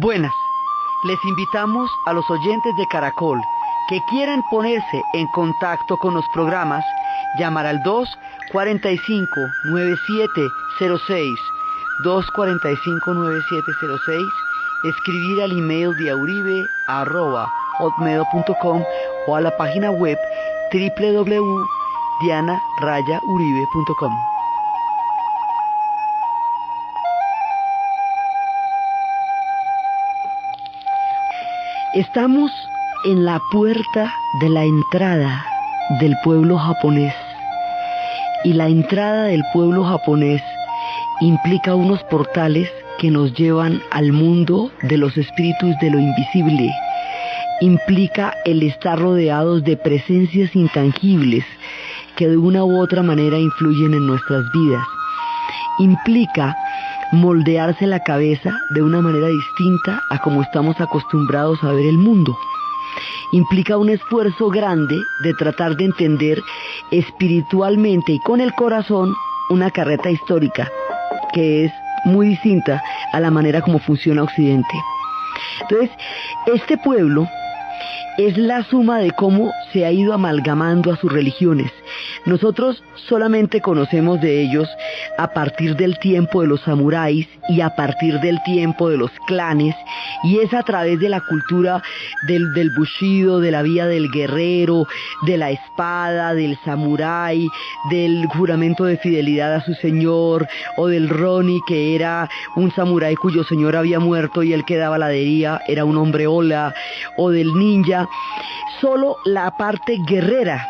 Buenas, les invitamos a los oyentes de Caracol que quieran ponerse en contacto con los programas, llamar al 245-9706, 245-9706, escribir al email diauribe@hotmail.com o a la página web www.diana-uribe.com. Estamos en la puerta de la entrada del pueblo japonés, y la entrada del pueblo japonés implica unos portales que nos llevan al mundo de los espíritus de lo invisible, implica el estar rodeados de presencias intangibles que de una u otra manera influyen en nuestras vidas, implica moldearse la cabeza de una manera distinta a como estamos acostumbrados a ver el mundo. Implica un esfuerzo grande de tratar de entender espiritualmente y con el corazón una carreta histórica que es muy distinta a la manera como funciona Occidente. Entonces, este pueblo es la suma de cómo se ha ido amalgamando a sus religiones. Nosotros solamente conocemos de ellos a partir del tiempo de los samuráis y a partir del tiempo de los clanes, y es a través de la cultura del bushido, de la vía del guerrero, de la espada, del samurái, del juramento de fidelidad a su señor, o del roni, que era un samurái cuyo señor había muerto y el que daba la debía era un hombre ola, o del ninja. Solo la parte guerrera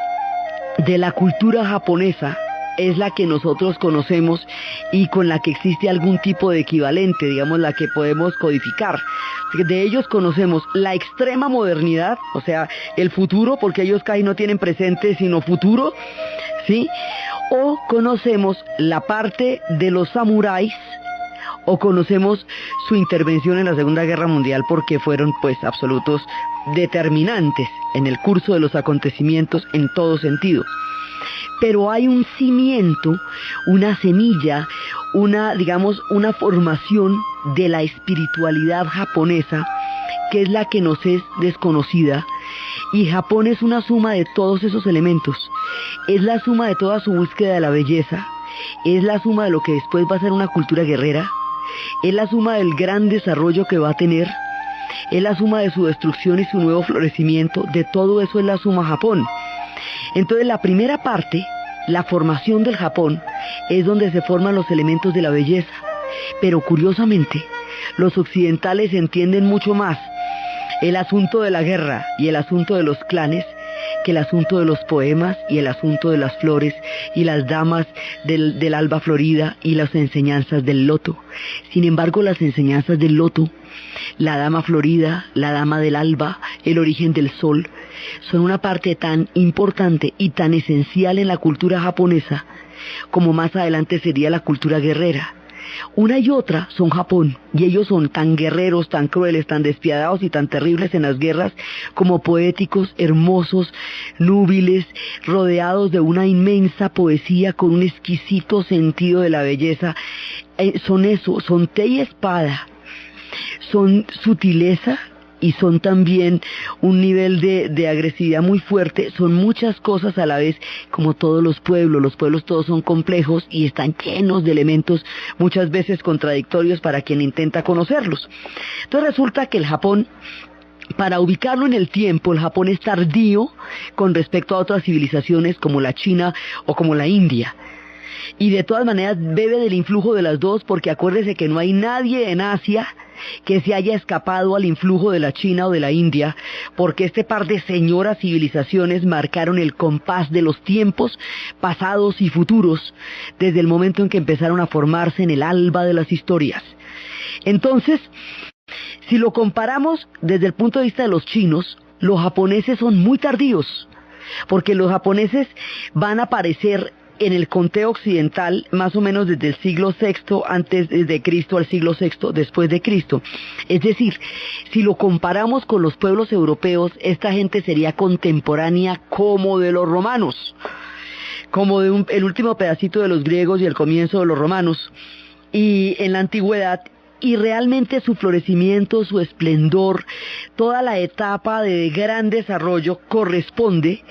de la cultura japonesa es la que nosotros conocemos y con la que existe algún tipo de equivalente, digamos, la que podemos codificar. De ellos conocemos la extrema modernidad, o sea, el futuro, porque ellos casi no tienen presente sino futuro, ¿sí? O conocemos la parte de los samuráis, o conocemos su intervención en la Segunda Guerra Mundial, porque fueron pues absolutos determinantes en el curso de los acontecimientos en todo sentido. Pero hay un cimiento, una semilla, una formación de la espiritualidad japonesa que es la que nos es desconocida, y Japón es una suma de todos esos elementos, es la suma de toda su búsqueda de la belleza, es la suma de lo que después va a ser una cultura guerrera, es la suma del gran desarrollo que va a tener, es la suma de su destrucción y su nuevo florecimiento. De todo eso es la suma Japón. Entonces la primera parte, la formación del Japón, es donde se forman los elementos de la belleza. Pero curiosamente, los occidentales entienden mucho más el asunto de la guerra y el asunto de los clanes que el asunto de los poemas y el asunto de las flores y las damas del alba florida y las enseñanzas del loto. Sin embargo, las enseñanzas del loto, la dama florida, la dama del alba, el origen del sol, son una parte tan importante y tan esencial en la cultura japonesa como más adelante sería la cultura guerrera. Una y otra son Japón, y ellos son tan guerreros, tan crueles, tan despiadados y tan terribles en las guerras, como poéticos, hermosos, núbiles, rodeados de una inmensa poesía con un exquisito sentido de la belleza. Son eso, son té y espada, son sutileza y son también un nivel de agresividad muy fuerte. Son muchas cosas a la vez, como todos los pueblos todos son complejos y están llenos de elementos muchas veces contradictorios para quien intenta conocerlos. Entonces resulta que el Japón, para ubicarlo en el tiempo, el Japón es tardío con respecto a otras civilizaciones como la China o como la India. Y de todas maneras bebe del influjo de las dos, porque acuérdese que no hay nadie en Asia que se haya escapado al influjo de la China o de la India, porque este par de señoras civilizaciones marcaron el compás de los tiempos pasados y futuros desde el momento en que empezaron a formarse en el alba de las historias. Entonces, si lo comparamos desde el punto de vista de los chinos, los japoneses son muy tardíos, porque los japoneses van a aparecer en el conteo occidental más o menos desde el siglo VI antes de Cristo al siglo VI después de Cristo. Es decir, si lo comparamos con los pueblos europeos, esta gente sería contemporánea como de los romanos, como de el último pedacito de los griegos y el comienzo de los romanos. Y en la antigüedad y realmente su florecimiento, su esplendor, toda la etapa de gran desarrollo corresponde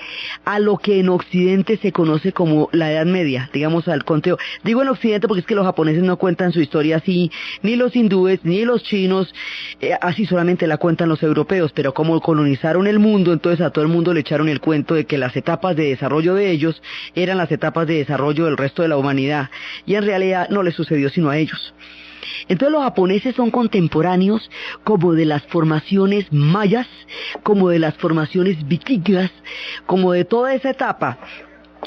a lo que en Occidente se conoce como la Edad Media, digamos al conteo. Digo en Occidente porque es que los japoneses no cuentan su historia así, ni los hindúes, ni los chinos, así solamente la cuentan los europeos, pero como colonizaron el mundo, entonces a todo el mundo le echaron el cuento de que las etapas de desarrollo de ellos eran las etapas de desarrollo del resto de la humanidad, y en realidad no les sucedió sino a ellos. Entonces los japoneses son contemporáneos como de las formaciones mayas, como de las formaciones vikingas, como de toda esa etapa,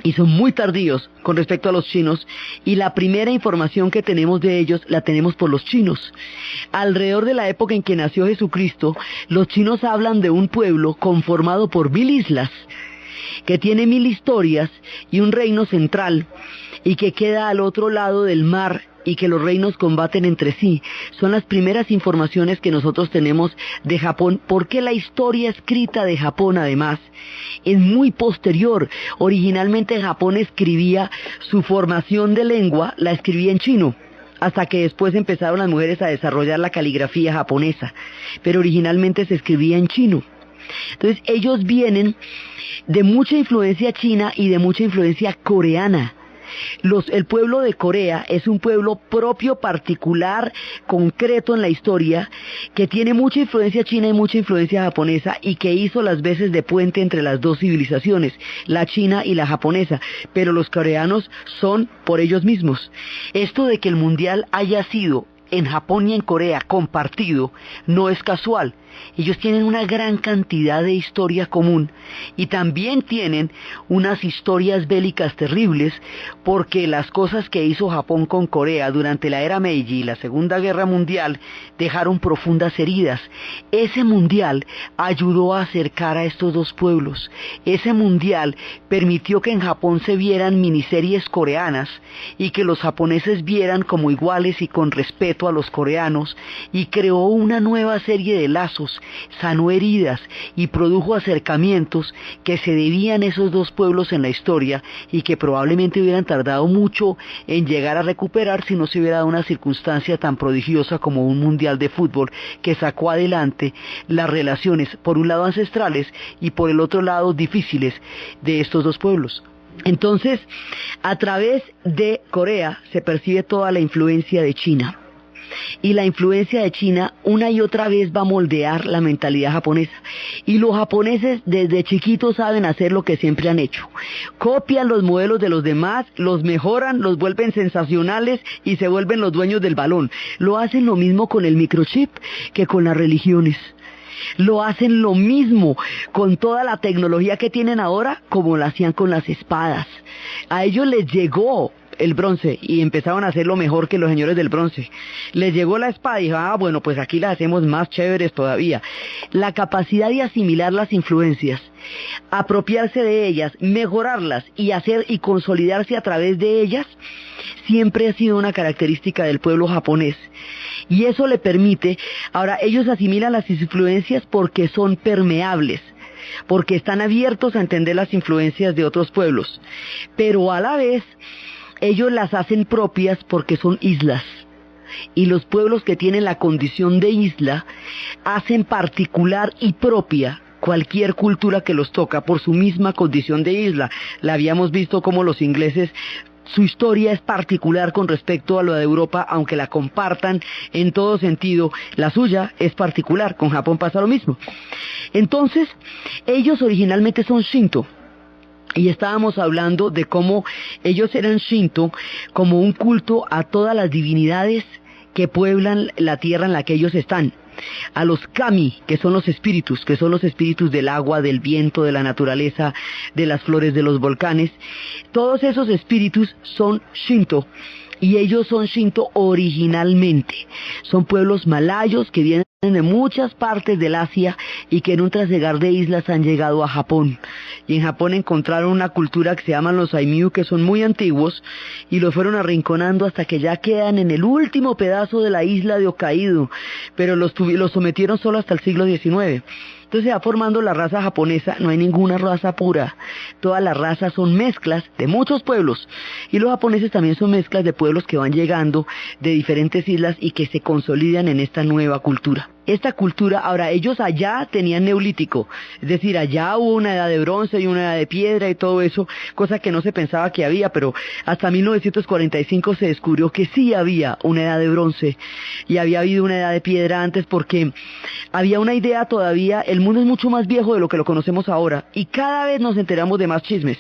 y son muy tardíos con respecto a los chinos, y la primera información que tenemos de ellos la tenemos por los chinos. Alrededor de la época en que nació Jesucristo, los chinos hablan de un pueblo conformado por 1000 islas, que tiene 1000 historias y un reino central, y que queda al otro lado del mar, y que los reinos combaten entre sí. Son las primeras informaciones que nosotros tenemos de Japón, porque la historia escrita de Japón, además, es muy posterior. Originalmente Japón escribía su formación de lengua, la escribía en chino, hasta que después empezaron las mujeres a desarrollar la caligrafía japonesa, pero originalmente se escribía en chino. Entonces ellos vienen de mucha influencia china y de mucha influencia coreana. El pueblo de Corea es un pueblo propio, particular, concreto en la historia, que tiene mucha influencia china y mucha influencia japonesa, y que hizo las veces de puente entre las dos civilizaciones, la china y la japonesa, pero los coreanos son por ellos mismos. Esto de que el mundial haya sido en Japón y en Corea compartido no es casual. Ellos tienen una gran cantidad de historia común, y también tienen unas historias bélicas terribles, porque las cosas que hizo Japón con Corea durante la era Meiji y la Segunda Guerra Mundial dejaron profundas heridas. Ese mundial ayudó a acercar a estos dos pueblos. Ese mundial permitió que en Japón se vieran miniseries coreanas, y que los japoneses vieran como iguales y con respeto a los coreanos, y creó una nueva serie de lazos, sanó heridas y produjo acercamientos que se debían a esos dos pueblos en la historia, y que probablemente hubieran tardado mucho en llegar a recuperar si no se hubiera dado una circunstancia tan prodigiosa como un mundial de fútbol que sacó adelante las relaciones, por un lado ancestrales y por el otro lado difíciles, de estos dos pueblos. Entonces, a través de Corea se percibe toda la influencia de China. Y la influencia de China una y otra vez va a moldear la mentalidad japonesa. Y los japoneses desde chiquitos saben hacer lo que siempre han hecho. Copian los modelos de los demás, los mejoran, los vuelven sensacionales y se vuelven los dueños del balón. Lo hacen lo mismo con el microchip que con las religiones. Lo hacen lo mismo con toda la tecnología que tienen ahora, como lo hacían con las espadas. A ellos les llegó el bronce y empezaron a hacerlo mejor que los señores del bronce. Les llegó la espada y dijo, bueno, pues aquí las hacemos más chéveres todavía. La capacidad de asimilar las influencias, apropiarse de ellas, mejorarlas y hacer y consolidarse a través de ellas, siempre ha sido una característica del pueblo japonés. Y eso le permite, ahora ellos asimilan las influencias porque son permeables, porque están abiertos a entender las influencias de otros pueblos, pero a la vez ellos las hacen propias porque son islas. Y los pueblos que tienen la condición de isla hacen particular y propia cualquier cultura que los toca por su misma condición de isla. La habíamos visto como los ingleses, su historia es particular con respecto a lo de Europa, aunque la compartan en todo sentido, la suya es particular. Con Japón pasa lo mismo. Entonces, ellos originalmente son Shinto. Y estábamos hablando de cómo ellos eran Shinto como un culto a todas las divinidades que pueblan la tierra en la que ellos están. A los kami, que son los espíritus del agua, del viento, de la naturaleza, de las flores, de los volcanes. Todos esos espíritus son Shinto. Y ellos son Shinto originalmente. Son pueblos malayos que vienen de muchas partes del Asia y que en un trasegar de islas han llegado a Japón. Y en Japón encontraron una cultura que se llaman los Aimyu, que son muy antiguos, y los fueron arrinconando hasta que ya quedan en el último pedazo de la isla de Hokkaido, pero los sometieron solo hasta el siglo XIX. Entonces se va formando la raza japonesa. No hay ninguna raza pura, todas las razas son mezclas de muchos pueblos, y los japoneses también son mezclas de pueblos que van llegando de diferentes islas y que se consolidan en esta nueva cultura. Esta cultura, ahora ellos allá tenían neolítico, es decir, allá hubo una edad de bronce y una edad de piedra y todo eso, cosa que no se pensaba que había, pero hasta 1945 se descubrió que sí había una edad de bronce y había habido una edad de piedra antes, porque había una idea todavía, el mundo es mucho más viejo de lo que lo conocemos ahora y cada vez nos enteramos de más chismes.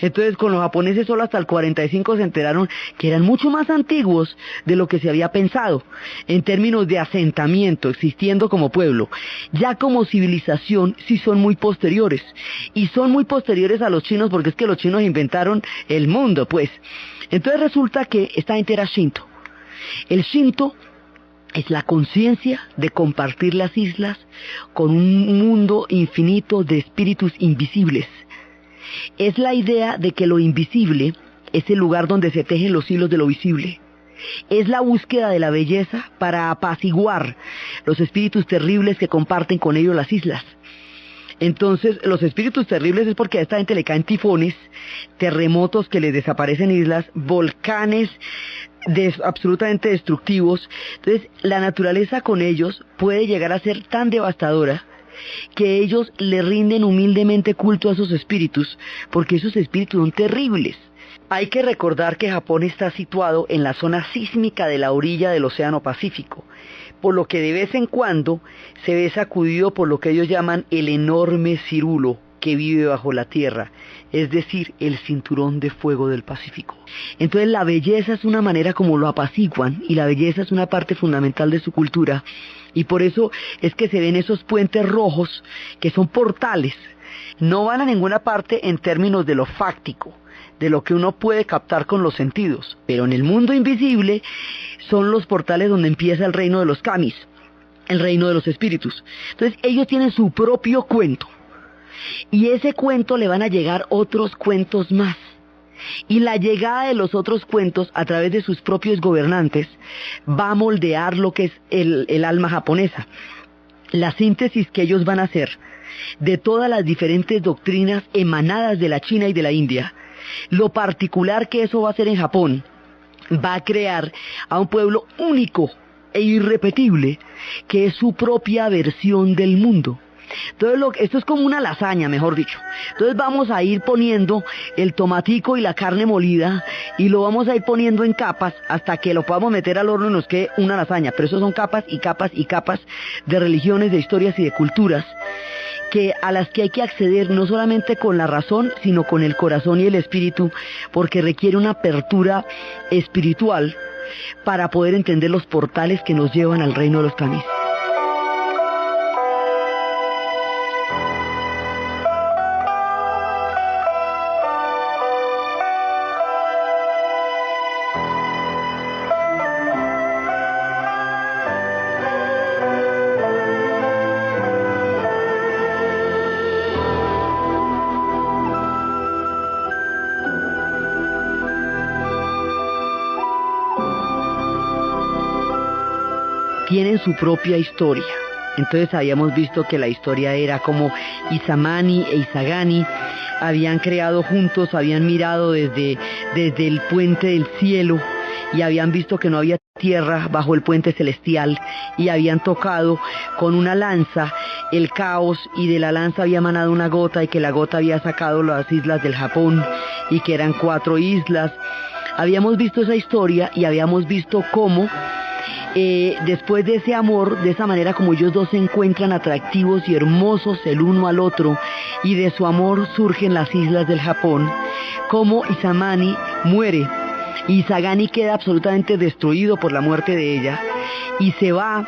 Entonces con los japoneses solo hasta el 45 se enteraron que eran mucho más antiguos de lo que se había pensado en términos de asentamiento, existiendo como pueblo. Ya como civilización sí son muy posteriores, y son muy posteriores a los chinos, porque es que los chinos inventaron el mundo, pues. Entonces resulta que esta gente era Shinto. El Shinto es la conciencia de compartir las islas con un mundo infinito de espíritus invisibles. Es la idea de que lo invisible es el lugar donde se tejen los hilos de lo visible. Es la búsqueda de la belleza para apaciguar los espíritus terribles que comparten con ellos las islas. Entonces, los espíritus terribles es porque a esta gente le caen tifones, terremotos que les desaparecen islas, volcanes absolutamente destructivos. Entonces, la naturaleza con ellos puede llegar a ser tan devastadora que ellos le rinden humildemente culto a esos espíritus, porque esos espíritus son terribles. Hay que recordar que Japón está situado en la zona sísmica de la orilla del Océano Pacífico, por lo que de vez en cuando se ve sacudido por lo que ellos llaman el enorme cirulo que vive bajo la tierra, es decir, el cinturón de fuego del Pacífico. Entonces la belleza es una manera como lo apaciguan, y la belleza es una parte fundamental de su cultura, y por eso es que se ven esos puentes rojos que son portales. No van a ninguna parte en términos de lo fáctico, de lo que uno puede captar con los sentidos, pero en el mundo invisible son los portales donde empieza el reino de los kamis, el reino de los espíritus. Entonces ellos tienen su propio cuento, y ese cuento le van a llegar otros cuentos más, y la llegada de los otros cuentos a través de sus propios gobernantes va a moldear lo que es el alma japonesa. La síntesis que ellos van a hacer de todas las diferentes doctrinas emanadas de la China y de la India, lo particular que eso va a hacer en Japón, va a crear a un pueblo único e irrepetible, que es su propia versión del mundo. Entonces esto es como una lasaña, mejor dicho. Entonces vamos a ir poniendo el tomatico y la carne molida, y lo vamos a ir poniendo en capas hasta que lo podamos meter al horno y nos quede una lasaña. Pero eso son capas y capas y capas de religiones, de historias y de culturas, a las que hay que acceder no solamente con la razón, sino con el corazón y el espíritu, porque requiere una apertura espiritual para poder entender los portales que nos llevan al reino de los kamis. Tienen su propia historia. Entonces habíamos visto que la historia era como Izamani e Izagani habían creado juntos, habían mirado desde el puente del cielo y habían visto que no había tierra bajo el puente celestial, y habían tocado con una lanza el caos, y de la lanza había emanado una gota, y que la gota había sacado las islas del Japón, y que eran 4 islas. Habíamos visto esa historia y habíamos visto cómo después de ese amor, de esa manera como ellos dos se encuentran atractivos y hermosos el uno al otro, y de su amor surgen las islas del Japón, como Izamani muere, y Izagani queda absolutamente destruido por la muerte de ella, y se va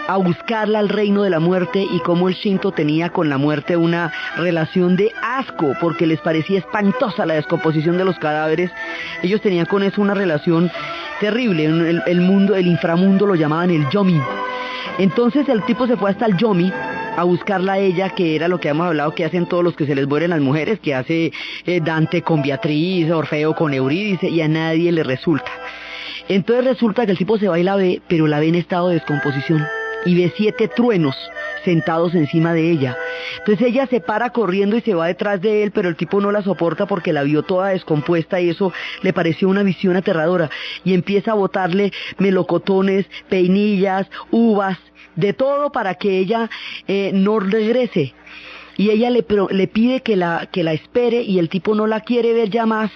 a buscarla al reino de la muerte, y como el Shinto tenía con la muerte una relación de asco, porque les parecía espantosa la descomposición de los cadáveres. Ellos tenían con eso una relación terrible. El mundo, el inframundo lo llamaban el yomi. Entonces el tipo se fue hasta el yomi a buscarla a ella, que era lo que hemos hablado que hacen todos los que se les mueren las mujeres, que hace Dante con Beatriz, Orfeo con Eurídice, y a nadie le resulta. Entonces resulta que el tipo se va y la ve, pero la ve en estado de descomposición. y ve 7 truenos sentados encima de ella. Entonces ella se para corriendo y se va detrás de él, pero el tipo no la soporta porque la vio toda descompuesta y eso le pareció una visión aterradora. Y empieza a botarle melocotones, peinillas, uvas, de todo para que ella no regrese. Y ella le pide que la espere y el tipo no la quiere ver ya más.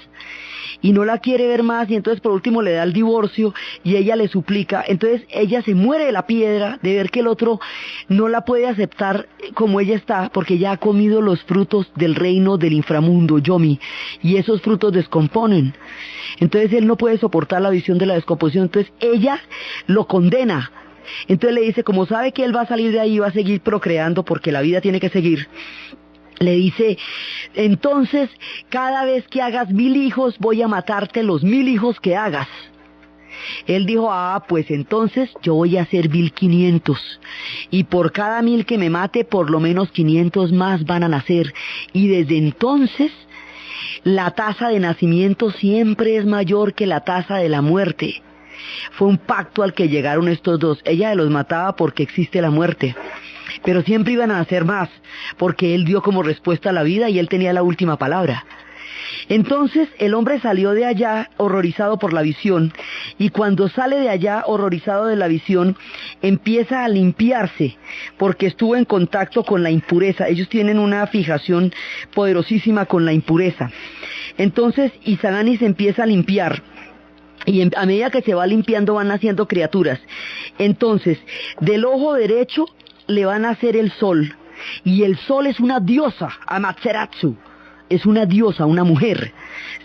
Y no la quiere ver más y entonces por último le da el divorcio y ella le suplica. Entonces ella se muere de la piedra de ver que el otro no la puede aceptar como ella está porque ya ha comido los frutos del reino del inframundo, Yomi, y esos frutos descomponen. Entonces él no puede soportar la visión de la descomposición, entonces ella lo condena. Entonces le dice, como sabe que él va a salir de ahí, va a seguir procreando porque la vida tiene que seguir. Le dice, entonces, cada vez que hagas 1000 hijos, voy a matarte los 1000 hijos que hagas. Él dijo, pues entonces yo voy a hacer 1500. Y por cada 1000 que me mate, por lo menos 500 más van a nacer. Y desde entonces, la tasa de nacimiento siempre es mayor que la tasa de la muerte. Fue un pacto al que llegaron estos dos. Ella los mataba porque existe la muerte. Pero siempre iban a hacer más, porque él dio como respuesta a la vida y él tenía la última palabra. Entonces el hombre salió de allá horrorizado por la visión, y cuando sale de allá horrorizado de la visión, empieza a limpiarse, porque estuvo en contacto con la impureza. Ellos tienen una fijación poderosísima con la impureza. Entonces Izanani se empieza a limpiar. Y a medida que se va limpiando van naciendo criaturas. Entonces, del ojo derecho le va a nacer el sol. Y el sol es una diosa, Amaterasu. Es una diosa, una mujer.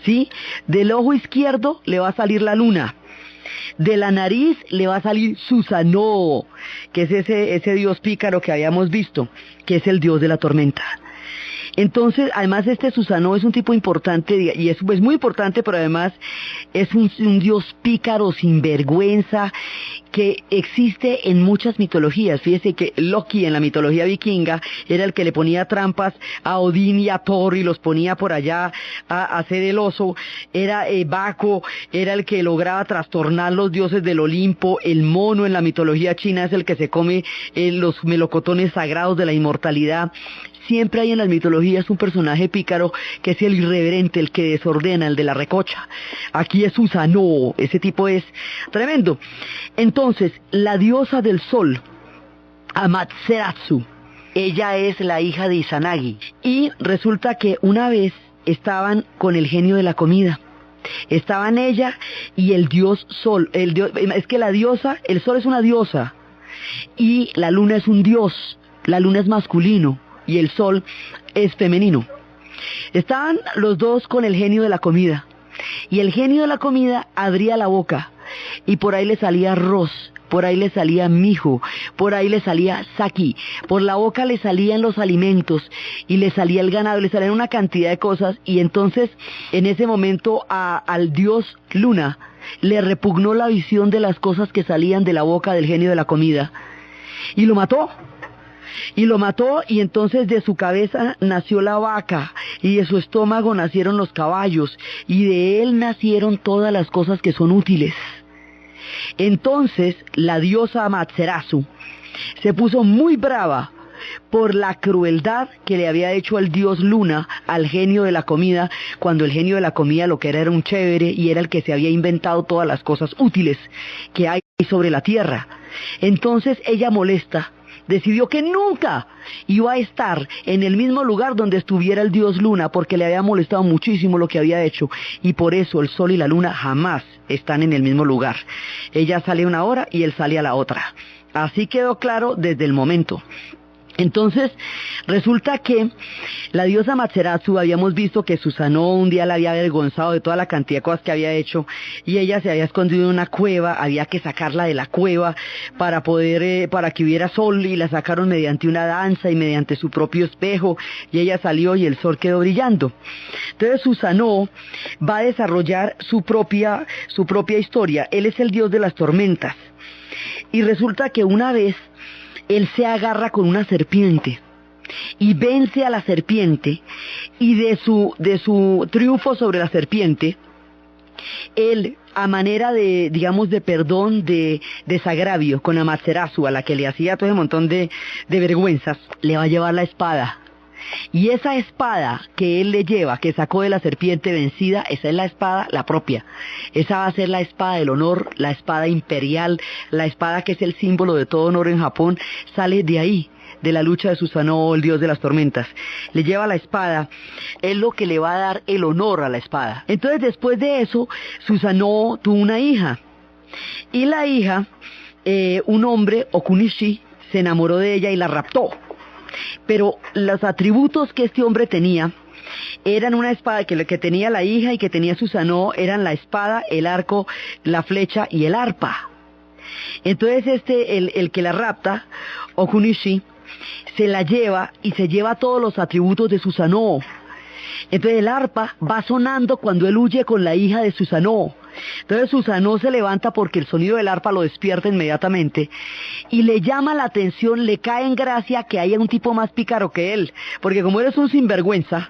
¿Sí? Del ojo izquierdo le va a salir la luna. De la nariz le va a salir Susanoo, que es ese dios pícaro que habíamos visto, que es el dios de la tormenta. Entonces, además este Susanoo es un tipo importante, y es muy importante, pero además es un dios pícaro, sinvergüenza, que existe en muchas mitologías. Fíjese que Loki en la mitología vikinga era el que le ponía trampas a Odín y a Thor y los ponía por allá a hacer el oso. Era Baco, era el que lograba trastornar los dioses del Olimpo. El mono en la mitología china es el que se come los melocotones sagrados de la inmortalidad. Siempre hay en las mitologías un personaje pícaro que es el irreverente, el que desordena, el de la recocha. Aquí es Susanoo, ese tipo es tremendo. Entonces, la diosa del sol, Amaterasu, ella es la hija de Izanagi. Y resulta que una vez estaban con el genio de la comida. Estaban ella y el dios sol. Es que la diosa, el sol es una diosa y la luna es un dios. La luna es masculino y el sol es femenino. Estaban los dos con el genio de la comida, y el genio de la comida abría la boca, y por ahí le salía arroz, por ahí le salía mijo, por ahí le salía saki, por la boca le salían los alimentos, y le salía el ganado, le salían una cantidad de cosas, y entonces, en ese momento, al dios Luna, le repugnó la visión de las cosas que salían de la boca del genio de la comida, y lo mató. Y entonces de su cabeza nació la vaca, y de su estómago nacieron los caballos, y de él nacieron todas las cosas que son útiles. Entonces la diosa Amaterasu se puso muy brava por la crueldad que le había hecho el dios Luna al genio de la comida, cuando el genio de la comida lo que era un chévere y era el que se había inventado todas las cosas útiles que hay sobre la tierra. Entonces ella, molesta, decidió que nunca iba a estar en el mismo lugar donde estuviera el dios Luna, porque le había molestado muchísimo lo que había hecho, y por eso el sol y la luna jamás están en el mismo lugar. Ella sale una hora y él sale a la otra. Así quedó claro desde el momento. Entonces, resulta que la diosa Amaterasu, habíamos visto que Susanoo un día la había avergonzado de toda la cantidad de cosas que había hecho, y ella se había escondido en una cueva, había que sacarla de la cueva para que hubiera sol, y la sacaron mediante una danza y mediante su propio espejo, y ella salió y el sol quedó brillando. Entonces Susanoo va a desarrollar su propia historia. Él es el dios de las tormentas, y resulta que una vez él se agarra con una serpiente y vence a la serpiente, y de su triunfo sobre la serpiente, él, a manera de, digamos, de perdón, de desagravio con Amaterasu, a la que le hacía todo ese montón de vergüenzas, le va a llevar la espada. Y esa espada que él le lleva, que sacó de la serpiente vencida, esa es la espada, la propia. Esa va a ser la espada del honor, la espada imperial, la espada que es el símbolo de todo honor en Japón, sale de ahí, de la lucha de Susanoo, el dios de las tormentas. Le lleva la espada, es lo que le va a dar el honor a la espada. Entonces, después de eso, Susanoo tuvo una hija. Y la hija, un hombre, Okunishi, se enamoró de ella y la raptó. Pero los atributos que este hombre tenía eran una espada que tenía la hija y que tenía Susanoo, eran la espada, el arco, la flecha y el arpa. Entonces el que la rapta, Okunishi, se la lleva y se lleva todos los atributos de Susanoo. Entonces el arpa va sonando cuando él huye con la hija de Susanoo. Entonces Susanoo se levanta porque el sonido del arpa lo despierta inmediatamente y le llama la atención, le cae en gracia que haya un tipo más pícaro que él, porque como él es un sinvergüenza,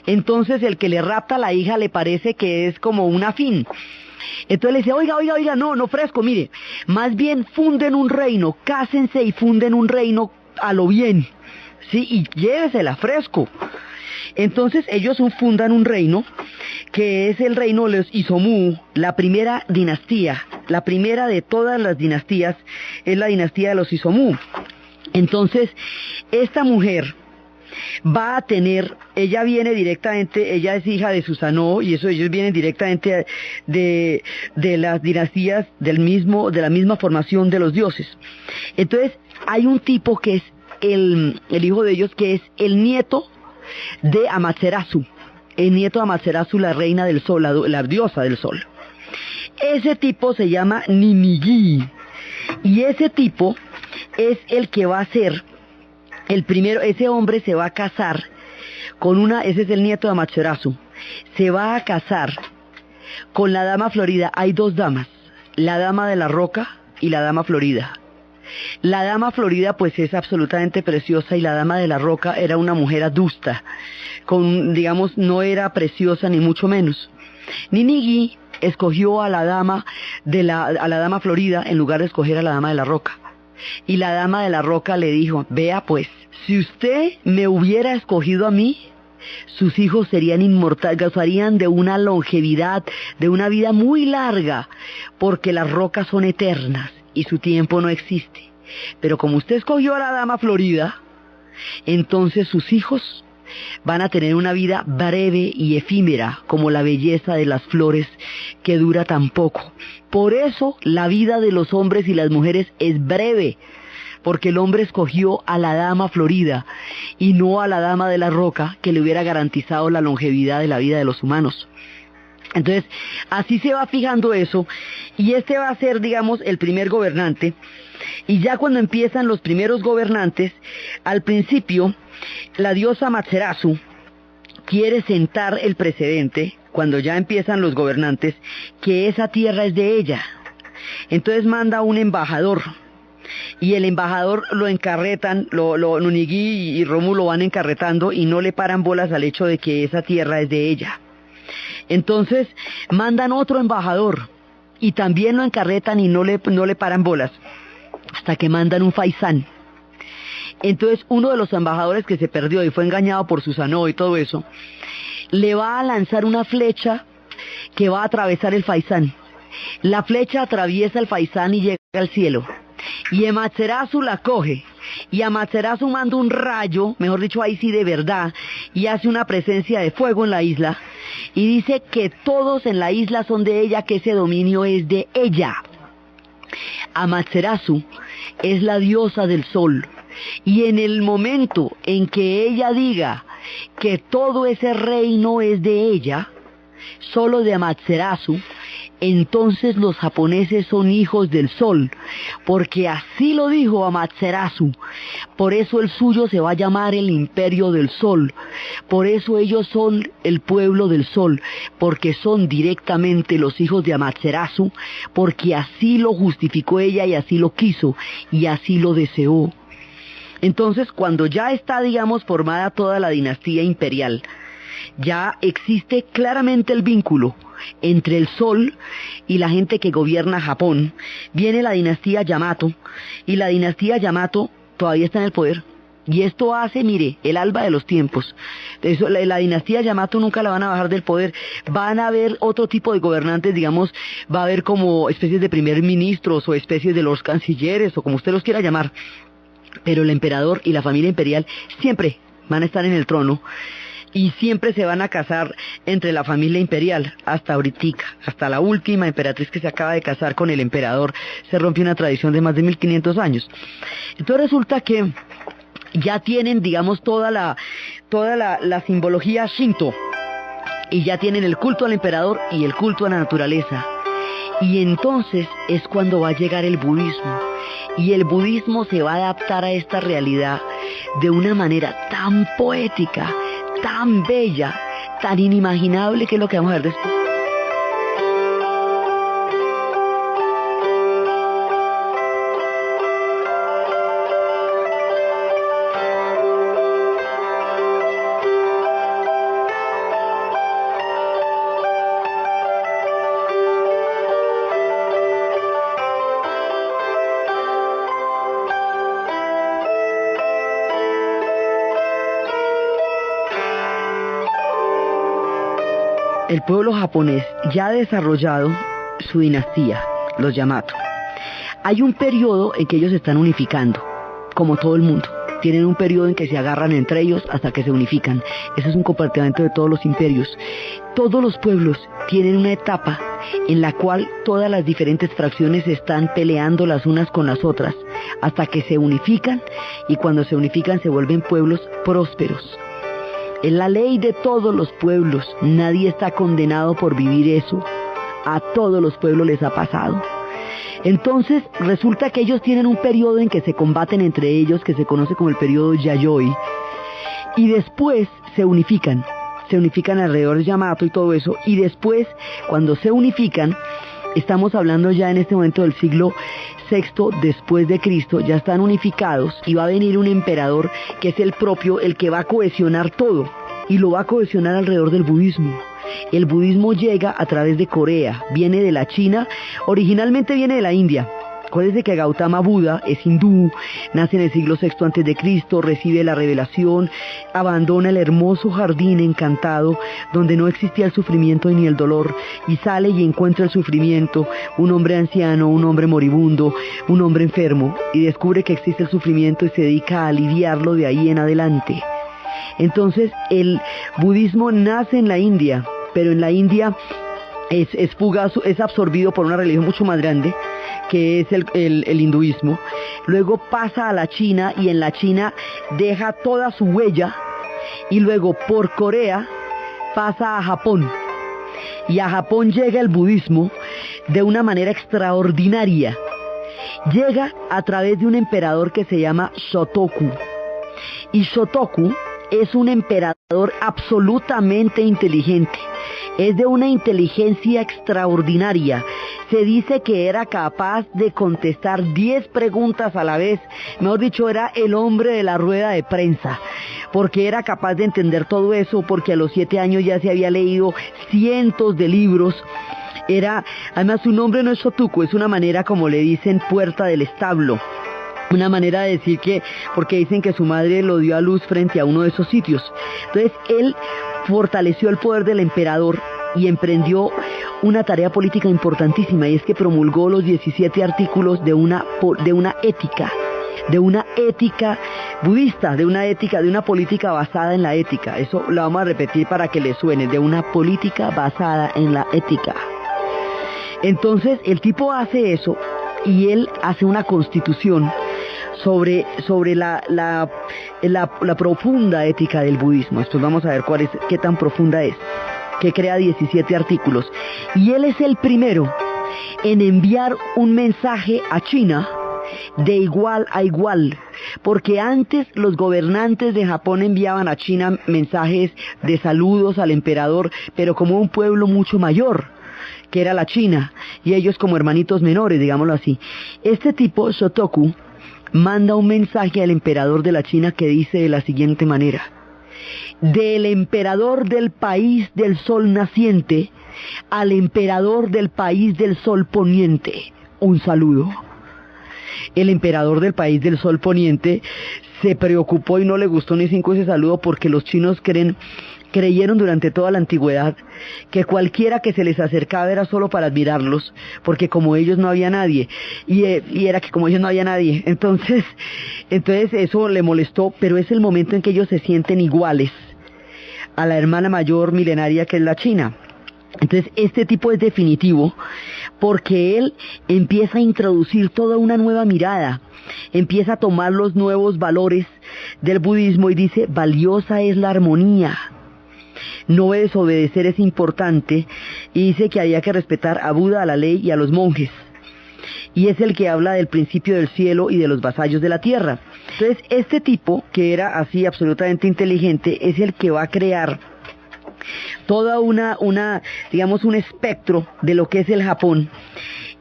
entonces el que le rapta a la hija le parece que es como un afín. Entonces le dice, oiga, no fresco, mire, más bien funden un reino, cásense y funden un reino a lo bien, sí, y llévesela fresco. Entonces ellos fundan un reino que es el reino de los Izumu, la primera dinastía, la primera de todas las dinastías es la dinastía de los Izumu. Entonces esta mujer va a tener, ella viene directamente, ella es hija de Susanoo y ellos vienen directamente de las dinastías de la misma formación de los dioses. Entonces hay un tipo que es el hijo de ellos, que es el nieto de Amaterasu, el nieto de Amaterasu, la reina del sol, la diosa del sol. Ese tipo se llama Ninigi, y ese tipo es el que va a ser el primero. Ese hombre se va a casar con ese es el nieto de Amaterasu, se va a casar con la dama florida. Hay dos damas, la dama de la roca y la dama florida. La dama florida pues es absolutamente preciosa y la dama de la roca era una mujer adusta, digamos, no era preciosa ni mucho menos. Ninigi escogió a la dama florida en lugar de escoger a la dama de la roca. Y la dama de la roca le dijo, vea pues, si usted me hubiera escogido a mí, sus hijos serían inmortales, gozarían de una longevidad, de una vida muy larga, porque las rocas son eternas y su tiempo no existe. Pero como usted escogió a la dama florida, entonces sus hijos van a tener una vida breve y efímera, como la belleza de las flores que dura tan poco. Por eso la vida de los hombres y las mujeres es breve, porque el hombre escogió a la dama florida y no a la dama de la roca, que le hubiera garantizado la longevidad de la vida de los humanos. Entonces, así se va fijando eso, y este va a ser, digamos, el primer gobernante. Y ya cuando empiezan los primeros gobernantes, al principio, la diosa Amaterasu quiere sentar el precedente, cuando ya empiezan los gobernantes, que esa tierra es de ella. Entonces manda un embajador, y el embajador lo encarretan, Nunigi y Romu lo van encarretando y no le paran bolas al hecho de que esa tierra es de ella. Entonces mandan otro embajador y también lo encarretan y no le paran bolas, hasta que mandan un faisán. Entonces uno de los embajadores que se perdió y fue engañado por Susanoo y todo eso, le va a lanzar una flecha que va a atravesar el faisán. La flecha atraviesa el faisán y llega al cielo. Y Amaterasu la coge, y Amaterasu manda un rayo, mejor dicho ahí sí de verdad, y hace una presencia de fuego en la isla, y dice que todos en la isla son de ella, que ese dominio es de ella. Amaterasu es la diosa del sol, y en el momento en que ella diga que todo ese reino es de ella, solo de Amaterasu, entonces los japoneses son hijos del sol, porque así lo dijo Amaterasu. Por eso el suyo se va a llamar el imperio del sol, por eso ellos son el pueblo del sol, porque son directamente los hijos de Amaterasu, porque así lo justificó ella y así lo quiso y así lo deseó. Entonces, cuando ya está, digamos, formada toda la dinastía imperial, ya existe claramente el vínculo entre el sol y la gente que gobierna Japón. Viene la dinastía Yamato, y la dinastía Yamato todavía está en el poder. Y esto hace, mire, el alba de los tiempos. Eso, la dinastía Yamato nunca la van a bajar del poder. Van a haber otro tipo de gobernantes, digamos, va a haber como especies de primer ministros o especies de los cancilleres o como usted los quiera llamar. Pero el emperador y la familia imperial siempre van a estar en el trono y siempre se van a casar entre la familia imperial, hasta ahorita, hasta la última emperatriz que se acaba de casar con el emperador, se rompe una tradición de más de 1500 años. Entonces resulta que ya tienen, digamos, toda la simbología Shinto, y ya tienen el culto al emperador y el culto a la naturaleza. Y entonces es cuando va a llegar el budismo, y el budismo se va a adaptar a esta realidad de una manera tan poética, tan bella, tan inimaginable, que es lo que vamos a ver después. El pueblo japonés ya ha desarrollado su dinastía, los Yamato. Hay un periodo en que ellos se están unificando, como todo el mundo. Tienen un periodo en que se agarran entre ellos hasta que se unifican. Ese es un comportamiento de todos los imperios. Todos los pueblos tienen una etapa en la cual todas las diferentes fracciones están peleando las unas con las otras, hasta que se unifican, y cuando se unifican se vuelven pueblos prósperos. Es la ley de todos los pueblos, nadie está condenado por vivir eso, a todos los pueblos les ha pasado. Entonces resulta que ellos tienen un periodo en que se combaten entre ellos, que se conoce como el periodo Yayoi, y después se unifican alrededor de Yamato y todo eso, y después, cuando se unifican, estamos hablando ya en este momento del siglo VI después de Cristo, ya están unificados, y va a venir un emperador que es el propio, el que va a cohesionar todo, y lo va a cohesionar alrededor del budismo. El budismo llega a través de Corea, viene de la China, originalmente viene de la India. Acuérdense que Gautama Buda es hindú, nace en el siglo VI antes de Cristo, recibe la revelación, abandona el hermoso jardín encantado donde no existía el sufrimiento ni el dolor, y sale y encuentra el sufrimiento, un hombre anciano, un hombre moribundo, un hombre enfermo, y descubre que existe el sufrimiento y se dedica a aliviarlo de ahí en adelante. Entonces el budismo nace en la India, pero en la India es fugaz, es absorbido por una religión mucho más grande, que es el hinduismo. Luego pasa a la China, y en la China deja toda su huella, y luego por Corea pasa a Japón, y a Japón llega el budismo de una manera extraordinaria. Llega a través de un emperador que se llama Shotoku, y Shotoku es un emperador absolutamente inteligente, es de una inteligencia extraordinaria. Se dice que era capaz de contestar 10 preguntas a la vez, mejor dicho, era el hombre de la rueda de prensa, porque era capaz de entender todo eso, porque a los 7 años ya se había leído cientos de libros. Además su nombre no es Shotoku, es una manera como le dicen puerta del establo. Una manera de decir que, porque dicen que su madre lo dio a luz frente a uno de esos sitios. Entonces él fortaleció el poder del emperador y emprendió una tarea política importantísima, y es que promulgó los 17 artículos de una ética budista, de una política basada en la ética. Eso lo vamos a repetir para que le suene, de una política basada en la ética. Entonces el tipo hace eso, y él hace una constitución sobre la profunda ética del budismo. Después vamos a ver qué tan profunda es, que crea 17 artículos. Y él es el primero en enviar un mensaje a China de igual a igual, porque antes los gobernantes de Japón enviaban a China mensajes de saludos al emperador, pero como un pueblo mucho mayor, que era la China, y ellos como hermanitos menores, digámoslo así. Este tipo, Shotoku, manda un mensaje al emperador de la China que dice de la siguiente manera: del emperador del país del sol naciente al emperador del país del sol poniente. Un saludo. El emperador del país del sol poniente se preocupó y no le gustó ni cinco ese saludo, porque los chinos creyeron durante toda la antigüedad que cualquiera que se les acercaba era solo para admirarlos, porque como ellos no había nadie, y era que como ellos no había nadie, entonces eso le molestó, pero es el momento en que ellos se sienten iguales a la hermana mayor milenaria que es la China. Entonces este tipo es definitivo, porque él empieza a introducir toda una nueva mirada, empieza a tomar los nuevos valores del budismo y dice: valiosa es la armonía, no desobedecer es importante, y dice que había que respetar a Buda, a la ley y a los monjes, y es el que habla del principio del cielo y de los vasallos de la tierra. Entonces este tipo, que era así absolutamente inteligente, es el que va a crear toda digamos un espectro de lo que es el Japón,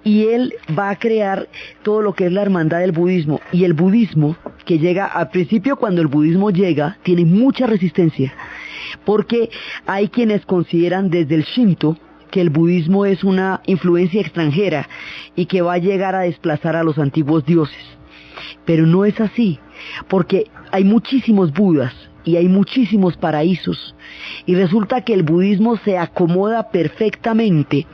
y él va a crear todo lo que es la hermandad del budismo. Y el budismo, que llega al principio, cuando el budismo llega, tiene mucha resistencia, porque hay quienes consideran desde el Shinto que el budismo es una influencia extranjera y que va a llegar a desplazar a los antiguos dioses. Pero no es así, porque hay muchísimos Budas y hay muchísimos paraísos, y resulta que el budismo se acomoda perfectamente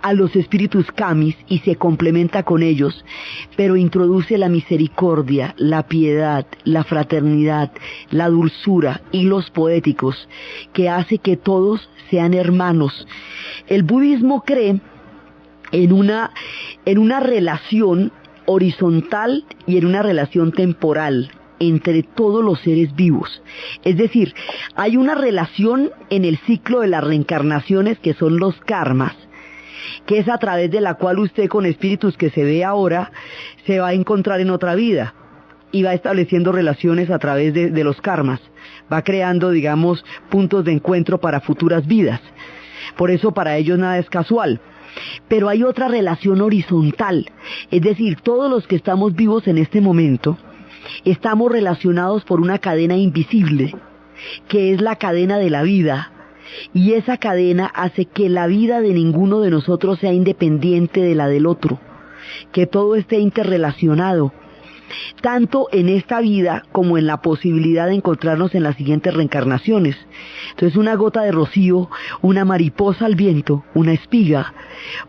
a los espíritus kamis y se complementa con ellos, pero introduce la misericordia, la piedad, la fraternidad, la dulzura y los poéticos, que hace que todos sean hermanos. El budismo cree en una relación horizontal y en una relación temporal entre todos los seres vivos. Es decir, hay una relación en el ciclo de las reencarnaciones, que son los karmas, que es a través de la cual usted, con espíritus que se ve ahora, se va a encontrar en otra vida y va estableciendo relaciones a través de los karmas, va creando, digamos, puntos de encuentro para futuras vidas. Por eso para ellos nada es casual. Pero hay otra relación horizontal, es decir, todos los que estamos vivos en este momento estamos relacionados por una cadena invisible, que es la cadena de la vida, y esa cadena hace que la vida de ninguno de nosotros sea independiente de la del otro, que todo esté interrelacionado, tanto en esta vida como en la posibilidad de encontrarnos en las siguientes reencarnaciones. Entonces una gota de rocío, una mariposa al viento, una espiga,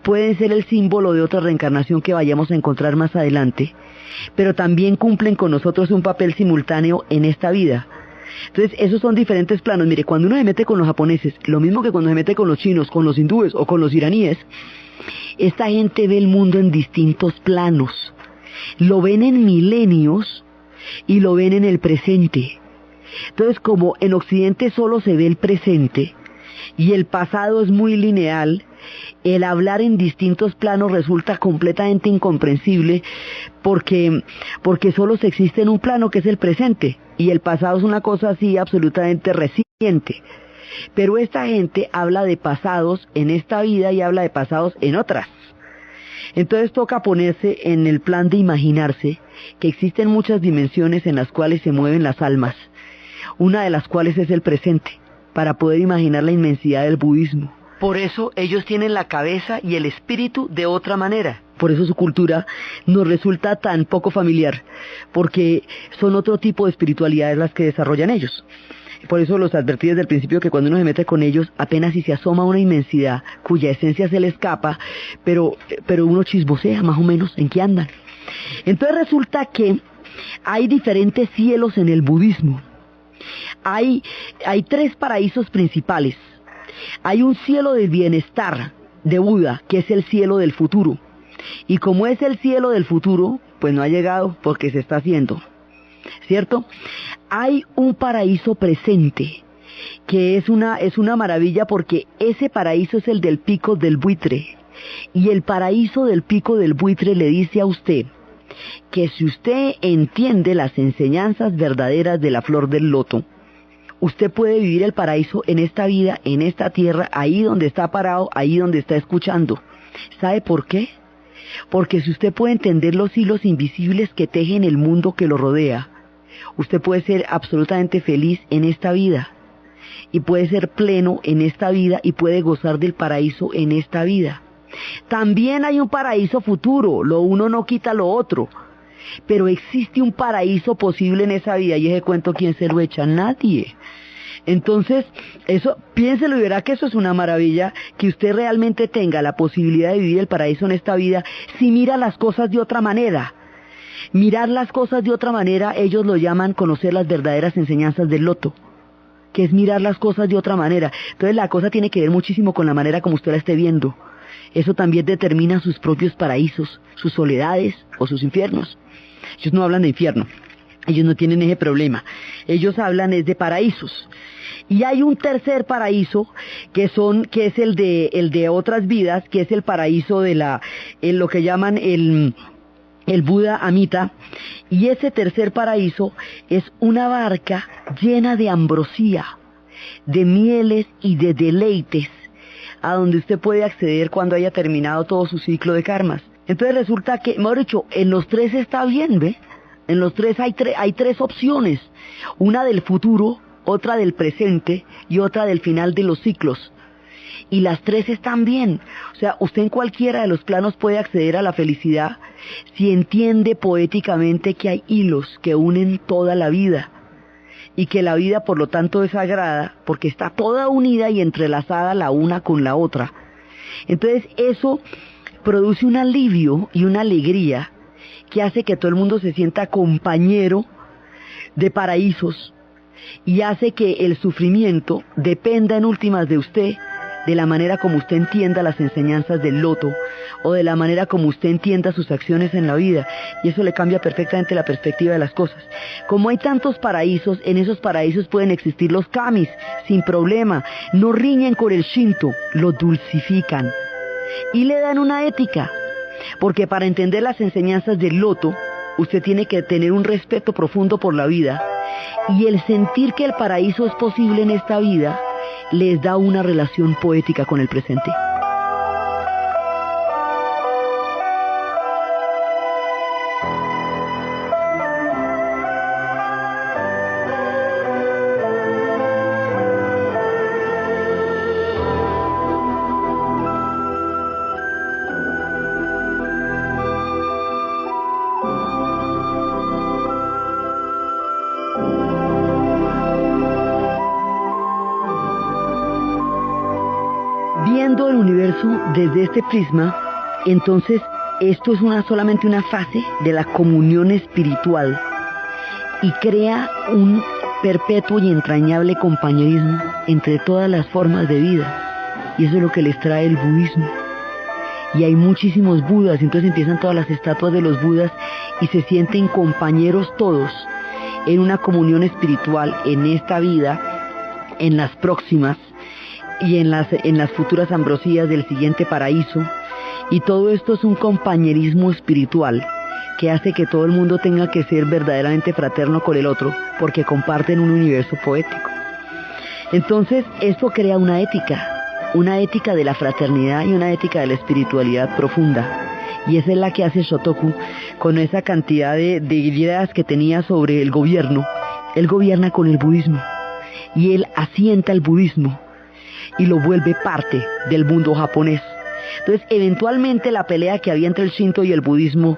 pueden ser el símbolo de otra reencarnación que vayamos a encontrar más adelante, pero también cumplen con nosotros un papel simultáneo en esta vida. Entonces esos son diferentes planos. Mire, cuando uno se mete con los japoneses, lo mismo que cuando se mete con los chinos, con los hindúes o con los iraníes, esta gente ve el mundo en distintos planos. Lo ven en milenios y lo ven en el presente. Entonces, como en Occidente solo se ve el presente y el pasado es muy lineal, el hablar en distintos planos resulta completamente incomprensible, porque solo se existe en un plano, que es el presente, y el pasado es una cosa así absolutamente reciente. Pero esta gente habla de pasados en esta vida y habla de pasados en otras. Entonces toca ponerse en el plan de imaginarse que existen muchas dimensiones en las cuales se mueven las almas, una de las cuales es el presente, para poder imaginar la inmensidad del budismo. Por eso ellos tienen la cabeza y el espíritu de otra manera. Por eso su cultura nos resulta tan poco familiar, porque son otro tipo de espiritualidades las que desarrollan ellos. Por eso los advertí desde el principio que cuando uno se mete con ellos, apenas si se asoma una inmensidad cuya esencia se le escapa, pero uno chismosea más o menos en qué andan. Entonces resulta que hay diferentes cielos en el budismo. Hay 3 paraísos principales. Hay un cielo del bienestar de Buda, que es el cielo del futuro. Y como es el cielo del futuro, pues no ha llegado porque se está haciendo, ¿cierto? Hay un paraíso presente, que es una maravilla, porque ese paraíso es el del pico del buitre. Y el paraíso del pico del buitre le dice a usted que si usted entiende las enseñanzas verdaderas de la flor del loto, usted puede vivir el paraíso en esta vida, en esta tierra, ahí donde está parado, ahí donde está escuchando. ¿Sabe por qué? Porque si usted puede entender los hilos invisibles que tejen el mundo que lo rodea, usted puede ser absolutamente feliz en esta vida, y puede ser pleno en esta vida, y puede gozar del paraíso en esta vida. También hay un paraíso futuro, lo uno no quita lo otro, pero existe un paraíso posible en esa vida, y ese cuento, ¿quién se lo echa? Nadie. Entonces, eso, piénselo y verá que eso es una maravilla, que usted realmente tenga la posibilidad de vivir el paraíso en esta vida, si mira las cosas de otra manera. Mirar las cosas de otra manera, ellos lo llaman conocer las verdaderas enseñanzas del loto, que es mirar las cosas de otra manera. Entonces la cosa tiene que ver muchísimo con la manera como usted la esté viendo. Eso también determina sus propios paraísos, sus soledades o sus infiernos. Ellos no hablan de infierno, ellos no tienen ese problema. Ellos hablan es de paraísos. Y hay un tercer paraíso que es el de otras vidas, que es el paraíso de lo que llaman el Buda Amita, y ese tercer paraíso es una barca llena de ambrosía, de mieles y de deleites, a donde usted puede acceder cuando haya terminado todo su ciclo de karmas. Entonces resulta que, mejor dicho, en los tres está bien, ¿ve? En los tres hay tres opciones, una del futuro, otra del presente y otra del final de los ciclos. Y las tres están bien. O sea, usted en cualquiera de los planos puede acceder a la felicidad si entiende poéticamente que hay hilos que unen toda la vida, y que la vida por lo tanto es sagrada porque está toda unida y entrelazada la una con la otra. Entonces eso produce un alivio y una alegría que hace que todo el mundo se sienta compañero de paraísos, y hace que el sufrimiento dependa en últimas de usted, de la manera como usted entienda las enseñanzas del loto, o de la manera como usted entienda sus acciones en la vida, y eso le cambia perfectamente la perspectiva de las cosas. Como hay tantos paraísos, en esos paraísos pueden existir los kamis, sin problema, no riñen con el Shinto, lo dulcifican, y le dan una ética, porque para entender las enseñanzas del loto, usted tiene que tener un respeto profundo por la vida, y el sentir que el paraíso es posible en esta vida, les da una relación poética con el presente. Viendo el universo desde este prisma, entonces esto es solamente una fase de la comunión espiritual, y crea un perpetuo y entrañable compañerismo entre todas las formas de vida, y eso es lo que les trae el budismo. Y hay muchísimos budas, entonces empiezan todas las estatuas de los budas y se sienten compañeros todos en una comunión espiritual en esta vida, en las próximas y en las futuras ambrosías del siguiente paraíso. Y todo esto es un compañerismo espiritual que hace que todo el mundo tenga que ser verdaderamente fraterno con el otro, porque comparten un universo poético. Entonces esto crea una ética de la fraternidad y una ética de la espiritualidad profunda, y esa es la que hace Shotoku con esa cantidad de ideas que tenía sobre el gobierno. Él gobierna con el budismo, y él asienta el budismo y lo vuelve parte del mundo japonés. Entonces eventualmente la pelea que había entre el Shinto y el budismo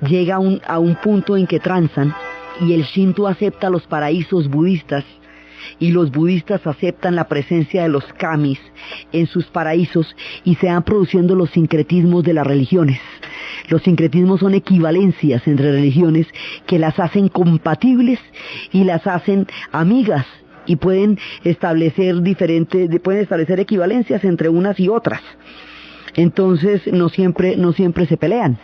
llega a un punto en que transan, y el Shinto acepta los paraísos budistas y los budistas aceptan la presencia de los kamis en sus paraísos, y se van produciendo los sincretismos de las religiones. Los sincretismos son equivalencias entre religiones que las hacen compatibles y las hacen amigas, y pueden establecer equivalencias entre unas y otras. Entonces no siempre se pelean.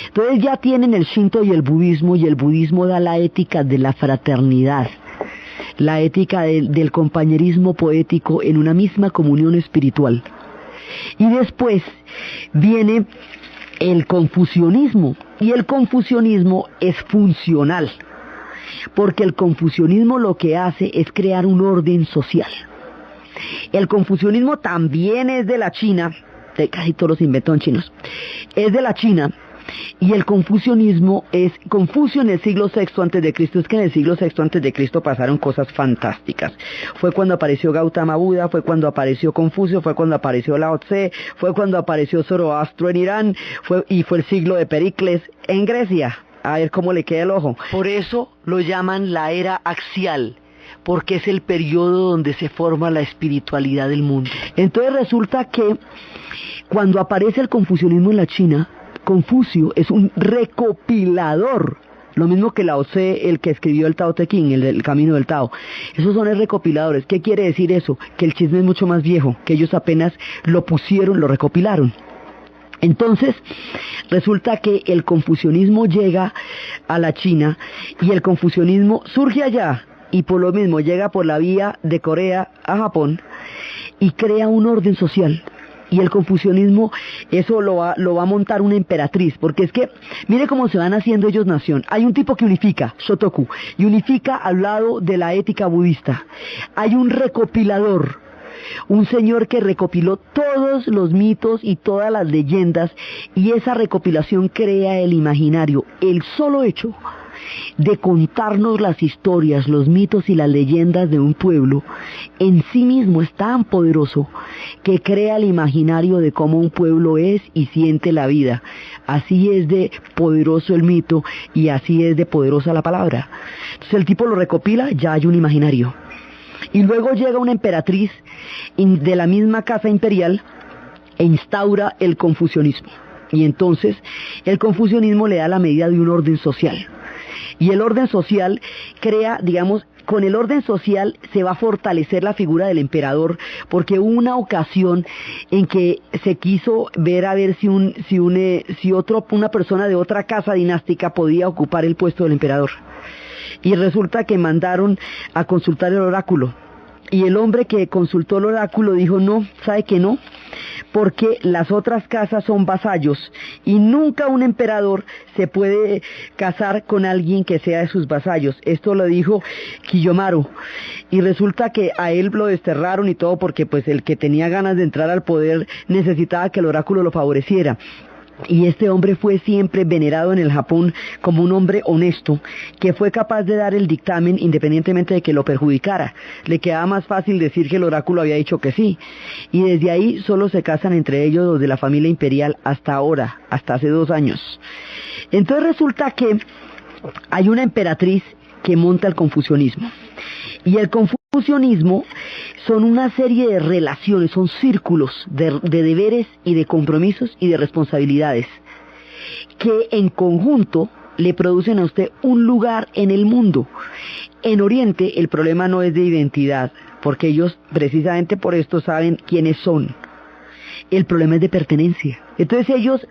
Entonces ya tienen el Shinto y el budismo da la ética de la fraternidad, la ética del compañerismo poético en una misma comunión espiritual. Y después viene el confucianismo, y el confucianismo es funcional, porque el confucianismo lo que hace es crear un orden social. El confucianismo también es de la China, de casi todos los inventos chinos, es de la China, Y el confucianismo es Confucio en el siglo VI antes de Cristo. Es que en el siglo VI antes de Cristo pasaron cosas fantásticas. Fue cuando apareció Gautama Buda, fue cuando apareció Confucio, fue cuando apareció Lao Tse, fue cuando apareció Zoroastro en Irán, fue el siglo de Pericles en Grecia. A ver cómo le queda el ojo. Por eso lo llaman la era axial, porque es el periodo donde se forma la espiritualidad del mundo. Entonces resulta que cuando aparece el confucianismo en la China, Confucio es un recopilador, lo mismo que Lao Tse, el que escribió el Tao Te Ching, el Camino del Tao. Esos son recopiladores. ¿Qué quiere decir eso? Que el chisme es mucho más viejo, que ellos apenas lo pusieron, lo recopilaron. Entonces, resulta que el confucianismo llega a la China y el confucianismo surge allá y por lo mismo llega por la vía de Corea a Japón y crea un orden social. Y el confucianismo, eso lo va a montar una emperatriz, porque es que, mire cómo se van haciendo ellos nación. Hay un tipo que unifica, Shotoku, y unifica al lado de la ética budista. Hay un recopilador, un señor que recopiló todos los mitos y todas las leyendas, y esa recopilación crea el imaginario. El solo hecho de contarnos las historias, los mitos y las leyendas de un pueblo, en sí mismo es tan poderoso que crea el imaginario de cómo un pueblo es y siente la vida. Así es de poderoso el mito y así es de poderosa la palabra. Entonces el tipo lo recopila, ya hay un imaginario. Y luego llega una emperatriz de la misma casa imperial e instaura el confucianismo. Y entonces el confucianismo le da la medida de un orden social. Y el orden social crea, digamos, con el orden social se va a fortalecer la figura del emperador, porque hubo una ocasión en que se quiso ver a ver si una persona de otra casa dinástica podía ocupar el puesto del emperador. Y resulta que mandaron a consultar el oráculo. Y el hombre que consultó el oráculo dijo, no, ¿sabe que no? Porque las otras casas son vasallos y nunca un emperador se puede casar con alguien que sea de sus vasallos. Esto lo dijo Kiyomaru y resulta que a él lo desterraron y todo porque pues el que tenía ganas de entrar al poder necesitaba que el oráculo lo favoreciera. Y este hombre fue siempre venerado en el Japón como un hombre honesto, que fue capaz de dar el dictamen independientemente de que lo perjudicara. Le quedaba más fácil decir que el oráculo había dicho que sí. Y desde ahí solo se casan entre ellos los de la familia imperial hasta ahora, hasta hace 2 años. Entonces resulta que hay una emperatriz que monta el confucianismo. Y el confucianismo son una serie de relaciones, son círculos de deberes y de compromisos y de responsabilidades que en conjunto le producen a usted un lugar en el mundo. En Oriente el problema no es de identidad, porque ellos precisamente por esto saben quiénes son. El problema es de pertenencia. Entonces ellos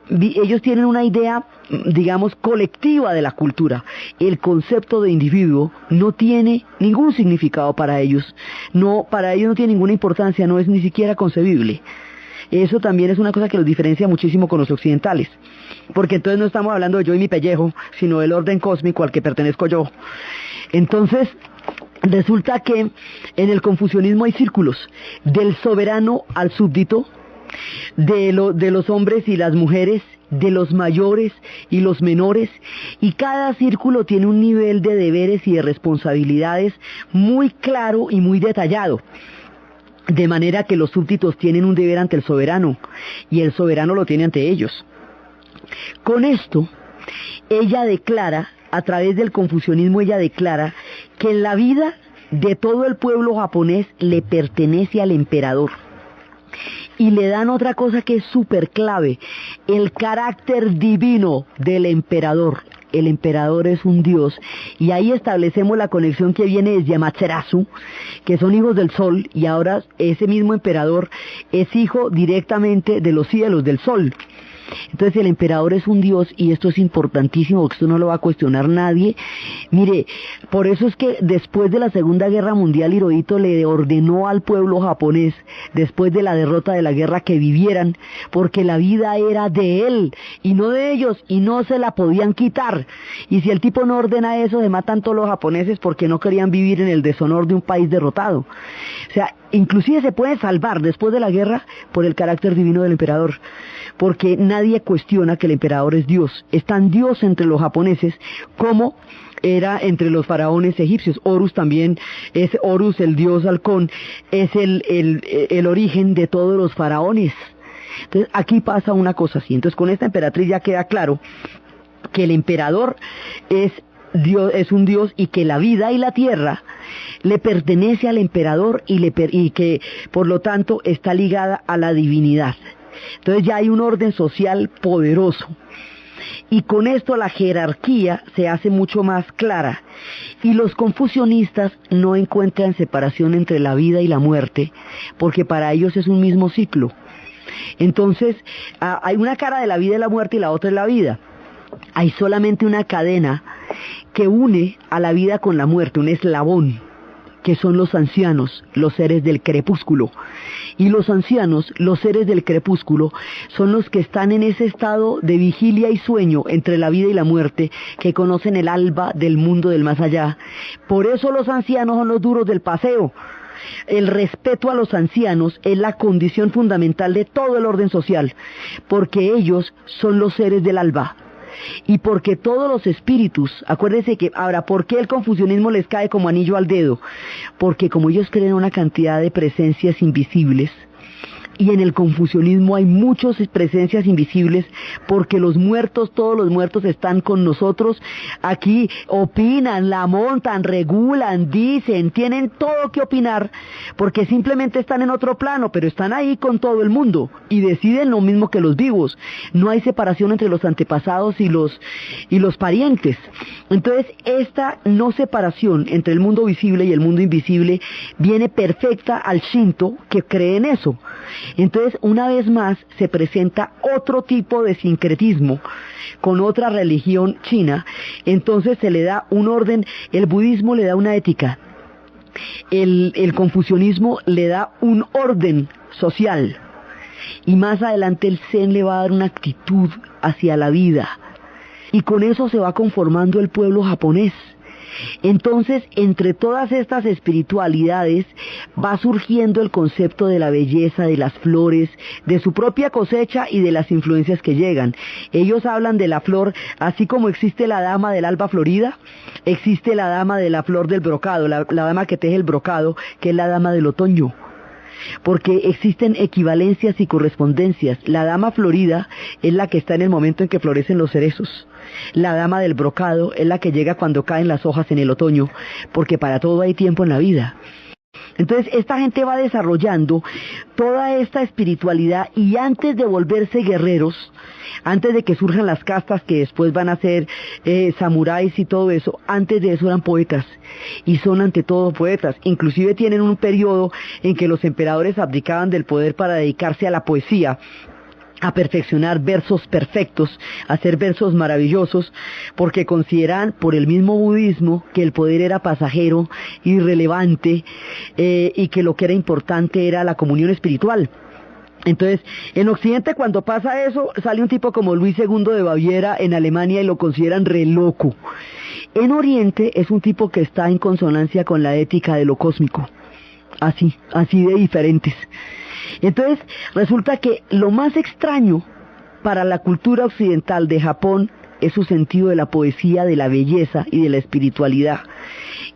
tienen una idea, digamos, colectiva de la cultura. El concepto de individuo no tiene ningún significado para ellos. Para ellos no tiene ninguna importancia, no es ni siquiera concebible. Eso también es una cosa que los diferencia muchísimo con los occidentales. Porque entonces no estamos hablando de yo y mi pellejo, sino del orden cósmico al que pertenezco yo. Entonces, resulta que en el confucianismo hay círculos, del soberano al súbdito, de los hombres y las mujeres, de los mayores y los menores, y cada círculo tiene un nivel de deberes y de responsabilidades muy claro y muy detallado. De manera que los súbditos tienen un deber ante el soberano, y el soberano lo tiene ante ellos. Con esto, ella declara, a través del confucianismo, ella declara que la vida de todo el pueblo japonés le pertenece al emperador. Y le dan otra cosa que es súper clave, el carácter divino del emperador. El emperador es un dios, y ahí establecemos la conexión que viene desde Amaterasu, que son hijos del sol, y ahora ese mismo emperador es hijo directamente de los cielos, del sol. Entonces el emperador es un dios, y esto es importantísimo, porque esto no lo va a cuestionar nadie. Mire, por eso es que después de la Segunda Guerra Mundial, Hirohito le ordenó al pueblo japonés, después de la derrota de la guerra, que vivieran, porque la vida era de él, y no de ellos, y no se la podían quitar. Y si el tipo no ordena eso, se matan todos los japoneses porque no querían vivir en el deshonor de un país derrotado. O sea, inclusive se puede salvar después de la guerra por el carácter divino del emperador. porque nadie cuestiona que el emperador es Dios. Es tan Dios entre los japoneses como era entre los faraones egipcios. Horus también es Horus, el dios halcón, es el origen de todos los faraones. Entonces aquí pasa una cosa así. Entonces con esta emperatriz ya queda claro que el emperador es Dios, es un dios, y que la vida y la tierra le pertenece al emperador y que por lo tanto está ligada a la divinidad. Entonces ya hay un orden social poderoso. Y con esto la jerarquía se hace mucho más clara, y los confucionistas no encuentran separación entre la vida y la muerte, porque para ellos es un mismo ciclo. Entonces hay una cara de la vida y la muerte, y la otra es la vida. Hay solamente una cadena que une a la vida con la muerte, un eslabón, que son los ancianos, los seres del crepúsculo. Y los ancianos, los seres del crepúsculo, son los que están en ese estado de vigilia y sueño entre la vida y la muerte, que conocen el alba del mundo del más allá. Por eso los ancianos son los duros del paseo. El respeto a los ancianos es la condición fundamental de todo el orden social, porque ellos son los seres del alba. Y porque todos los espíritus, acuérdense que, ahora, ¿por qué el confucianismo les cae como anillo al dedo? Porque como ellos creen una cantidad de presencias invisibles, y en el confucianismo hay muchas presencias invisibles, porque los muertos, todos los muertos están con nosotros, aquí opinan, la montan, regulan, dicen, tienen todo que opinar, porque simplemente están en otro plano, pero están ahí con todo el mundo, y deciden lo mismo que los vivos. No hay separación entre los antepasados y los parientes. Entonces, esta no separación entre el mundo visible y el mundo invisible viene perfecta al Shinto, que cree en eso. Entonces, una vez más, se presenta otro tipo de sincretismo con otra religión china. Entonces se le da un orden, el budismo le da una ética, el confucianismo le da un orden social, y más adelante el Zen le va a dar una actitud hacia la vida, y con eso se va conformando el pueblo japonés. Entonces, entre todas estas espiritualidades va surgiendo el concepto de la belleza, de las flores, de su propia cosecha y de las influencias que llegan. Ellos hablan de la flor, así como existe la dama del alba florida, existe la dama de la flor del brocado, la dama que teje el brocado, que es la dama del otoño. Porque existen equivalencias y correspondencias. La dama florida es la que está en el momento en que florecen los cerezos. La dama del brocado es la que llega cuando caen las hojas en el otoño, porque para todo hay tiempo en la vida. Entonces esta gente va desarrollando toda esta espiritualidad, y antes de volverse guerreros, antes de que surjan las castas que después van a ser samuráis y todo eso, antes de eso eran poetas, y son ante todo poetas. Inclusive tienen un periodo en que los emperadores abdicaban del poder para dedicarse a la poesía, a perfeccionar versos perfectos, a hacer versos maravillosos, porque consideran por el mismo budismo que el poder era pasajero, irrelevante, y que lo que era importante era la comunión espiritual. Entonces, en Occidente, cuando pasa eso, sale un tipo como Luis II de Baviera en Alemania y lo consideran re loco. En Oriente es un tipo que está en consonancia con la ética de lo cósmico, así de diferentes. Entonces, resulta que lo más extraño para la cultura occidental de Japón es su sentido de la poesía, de la belleza y de la espiritualidad.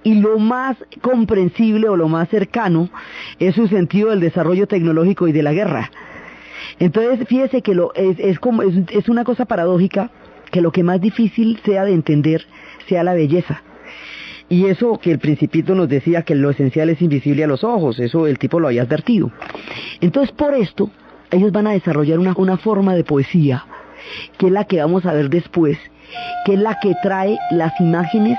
Y lo más comprensible o lo más cercano es su sentido del desarrollo tecnológico y de la guerra. Entonces, fíjese que es una cosa paradójica que lo que más difícil sea de entender sea la belleza. Y eso que el Principito nos decía, que lo esencial es invisible a los ojos, eso el tipo lo había advertido. Entonces, por esto, ellos van a desarrollar una forma de poesía, que es la que vamos a ver después, que es la que trae las imágenes,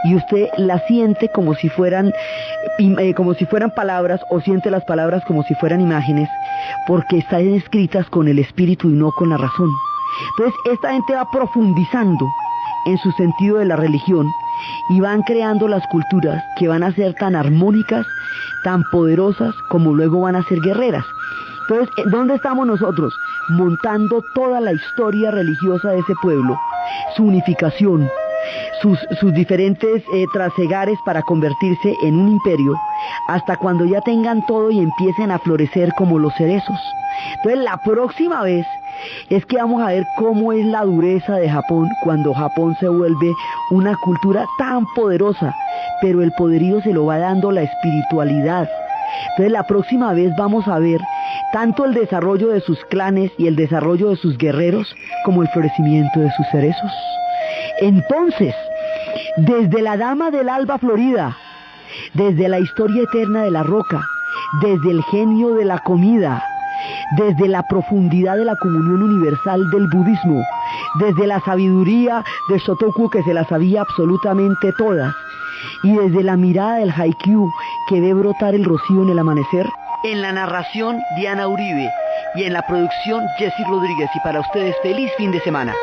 y usted las siente como si fueran palabras, o siente las palabras como si fueran imágenes, porque están escritas con el espíritu y no con la razón. Entonces, esta gente va profundizando en su sentido de la religión, y van creando las culturas que van a ser tan armónicas, tan poderosas, como luego van a ser guerreras. Entonces, ¿dónde estamos nosotros? Montando toda la historia religiosa de ese pueblo, su unificación, sus diferentes trasegares para convertirse en un imperio, hasta cuando ya tengan todo y empiecen a florecer como los cerezos. Entonces la próxima vez es que vamos a ver cómo es la dureza de Japón cuando Japón se vuelve una cultura tan poderosa, pero el poderío se lo va dando la espiritualidad. Entonces la próxima vez vamos a ver tanto el desarrollo de sus clanes y el desarrollo de sus guerreros como el florecimiento de sus cerezos. Entonces, desde la Dama del Alba Florida, desde la historia eterna de la roca, desde el genio de la comida, desde la profundidad de la comunión universal del budismo, desde la sabiduría de Shotoku que se las sabía absolutamente todas, y desde la mirada del Haikyuu que ve brotar el rocío en el amanecer. En la narración, Diana Uribe, y en la producción, Jessy Rodríguez. Y para ustedes, feliz fin de semana.